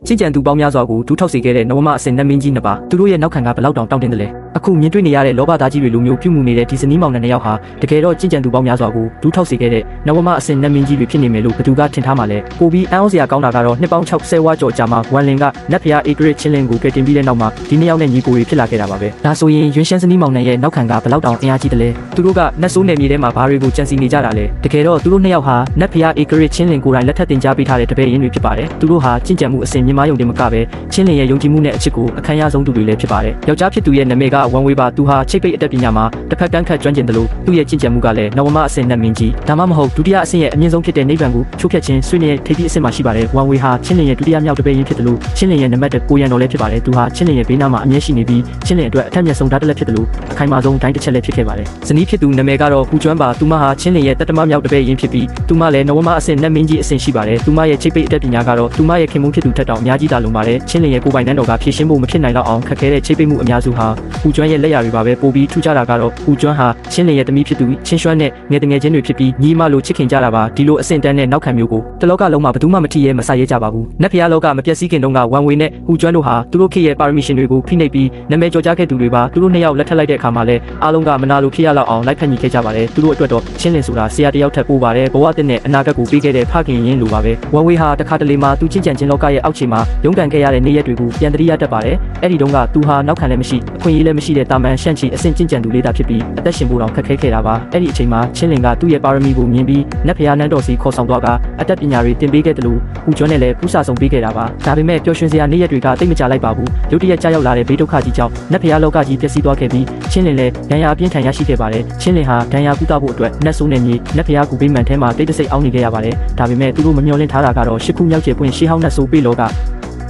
ချင်းကြံသူပေါင်းများစွာကိုဒူးထောက်စေခဲ့တဲ့နဝမအစင်နတ်မင်းကြီးနှစ်ပါးသူတို့ရဲ့နောက်ခံကဘယ်လောက်တောင်တောင့်တင်းတယ်လဲအခုမြင်တွေ့နေရတဲ့လောဘသားကြီးတွေလိုမျိုးပြုမှုနေတဲ့ဒီဇနီးမောင်နှံနှစ်ယောက်ဟာတကယ်တော့ချင်းကြံသူပေါင်းများစွာကိုဒူးထောက်စေခဲ့တဲ့နဝမအစင်နတ်မင်းကြီးတွေဖြစ်နေမယ်လို့ဘသူကထင်ထားမှာလဲပိုပြီးအံ့ဩစရာကောင်းတာကတော့နှစ်ပေါင်း60ဝါကျော်ကြာမှဝမ်လင်ကနတ်ဖျားအေဂရစ်ချင်းလင်ကိုကယ်တင်ပြီးတဲ့နောက်မှာဒီနှစ်ယောက်နဲ့ညီကိုတွေဖြစ်လာခဲ့တာပါပဲဒါဆိုရင်ရွှေရှမ်းဇနီးမောင်နှံရဲ့နောက်ခံကဘယ်လောက်တောင်အင်အားကြီးတယ်လဲသူတို့ကနတ်ဆိုးနယ်မြေထဲမှာဘာတွေကိုကြံစီနေကြတာလဲတကယ်တော့သူတို့နှစ်ယောက်ဟာနတ်ဖျားအေဂရစ်ချင်းလင်ကိုယ်တိုင်လက်ထပ်တင်ကြားပေးထားတဲ့တပည့်ရင်းတွေဖြစ်ပါတယ်သူတို့ဟာချင်းကြံမှုအစင်မြင့်မားယုံတင်မကပဲချင်းလင်ရဲ့ယုံကြည်မှုနဲ့အချစ်ကိုအခမ်းအနားဆုံးသူတွေလည်းဖြစ်ပါတယ်ယောက်ျားဖြစ်သူရဲ့နာမည်ကဝမ်ဝေးပါသူဟာချိတ်ပိတ်အတတ်ပညာမှာတစ်ဖက်ကန်းခတ်ကျွမ်းကျင်တယ်လို့သူ့ရဲ့ချင်းကြံမှုကလည်းနဝမအစင်နတ်မင်းကြီးဒါမှမဟုတ်ဒုတိယအဆင့်ရဲ့အမြင့်ဆုံးဖြစ်တဲ့နိဗ္ဗာန်ကိုချိုးဖျက်ခြင်းဆွေးနွေးထိပ်ပြီးအဆင့်မှာရှိပါတယ်ဝမ်ဝေးဟာချင်းလင်ရဲ့ဒုတိယမြောက်တပည့်ရင်းဖြစ်တယ်လို့ချင်းလင်ရဲ့နံပါတ်1ကိုရန်တော်လည်းဖြစ်ပါတယ်သူဟာချင်းလင်ရဲ့ဘေးနားမှာအမြဲရှိနေပြီးချင်းလင်အတွက်အထက်မြတ်ဆုံးဓာတ်တက်လက်ဖြစ်တယ်လို့အခိုင်အမာဆုံးတိုင်းတစ်ချက်လည်းဖြစ်ခဲ့ပါတယ်ဇနီးဖြစ်သူနာမည်ကတော့ပူကျွမ်းပါသူမဟာချင်းလင်ရဲ့တတမမြောက်တပည့်ရင်းဖြစ်ပြီးသူမလည်းနဝမအစင်နတ်မင်းကြီးအဆင့်ရှိပါတယ်သူမရဲ့ချိတ်ပိတ်အတတ်ပညာကတော့သူမရဲ့ခင်မုန်းဖြစ်သူထက်တောင်အများကြီးတာလုံပါတယ်ချင်းလင်ရဲ့ကိုယ်ပိုင်တန်းတော်ကဖြည့်ရှင်းဖို့မဖြစ်နိုင်တော့အောင်ခက်ခဲတဲ့ချိတ်ပိတ်မှုအများစုဟာပူကျွမ်းရဲ့လက်ရာတွေပါပဲပိုပြီးထူးခြားတာကတော့ပူကျွမ်းဟာချင်းလင်ရဲ့တမီးဖြစ်သူချင်းရွှမ်းနဲ့ငယ်တငယ်ချင်းတွေဖြစ်ပြီးညီမလိုချစ်ခင်ကြတာပါဒီလိုအဆင့်တန်းနဲ့နောက်ခံမျိုးကိုတလောကလုံးမှာဘယ်သူမှမထီရဲမဆရဲကြပါဘူးနတ်ဖျားလောကမပြည့်စည်ခင်တုန်းကဝမ်ဝေနဲ့ပူကျွမ်းတို့ဟာသူတို့ခေတ်ရဲ့ပါရမီရှင်တွေကိုဖိနှိပ်ပြီးနာမည်ကျော်ကြားခဲ့သူတွေပါသူတို့နှစ်ယောက်လက်ထပ်လိုက်တဲ့အခါမှာလည်းအားလုံးကမနာလိုဖြစ်ရလောက်အောင်လိုက်ဖက်ညီခဲ့ကြပါတယ်သူတို့အတွက်တော့ချင်းလင်ဆိုတာဆရာတယောက်ထက်ပိုပါတယ်ဘဝတည်းနဲ့အနာဂတ်ကိုပေးခဲ့တဲ့ဖခင်ရင်းလိုပါပဲဝမ်ဝေဟာတခါတလေမှာသူချင်းကြံချင်းလောကရဲ့အောက်ခြေမှာရုန်းကန်ခဲ့ရတဲ့နေ့ရက်တွေကိုပြန်တရိရတတ်ပါတယ်အဲ့ဒီတုန်းကသူဟာနောက်ခံလည်းမရှိအခွင့်အရေးလည်းမရှိတဲ့တာမန်ရှန့်ချီအဆင့်ချင်းကြံသူလေးတာဖြစ်ပြီးအသက်ရှင်ဖို့တောင်ခက်ခဲခဲ့တာပါအဲ့ဒီအချိန်မှာချင်းလင်ကသူ့ရဲ့ပါရမီကိုမြင်ပြီးနတ်ဖျားနန်းတော်စီခေါ်ဆောင်သွားကအတတ်ပညာတွေတင်ပေးခဲ့တယ်လို့ပူကျွမ်းနဲ့လည်းပူစာဆောင်ပေးခဲ့တာပါဒါပေမဲ့ပျော်ရွှင်စရာနေ့ရက်တွေကတိတ်မကြလိုက်ပါဘူးရုတ်တရက်ကြားရောက်လာတဲ့ဘေးဒုက္ခကြီးကြောင့်နတ်ဖျားလောကကြီးပျက်စီးသွားခဲ့ပြီးချင်းလင်လည်းဒဏ်ရာအပြင်းထန်ရရှိခဲ့ပါတယ်ချင်းလင်ဟာဒဏ်ရာကုသဖို့အတွက်နတ်ဆိုးနယ်မြေနတ်ဖျားကူပေးမှန်ထဲမှာတိတ်တဆိတ်အောင်းနေခဲ့ရပါတယ်ဒါပေမဲ့သူတို့မမျှော်လင့်ထားတာကတော့ရှစ်ခုမြောက်ကျယ်ပွင့်ရှေးဟောင်းနတ်ဆိုးပေးလောက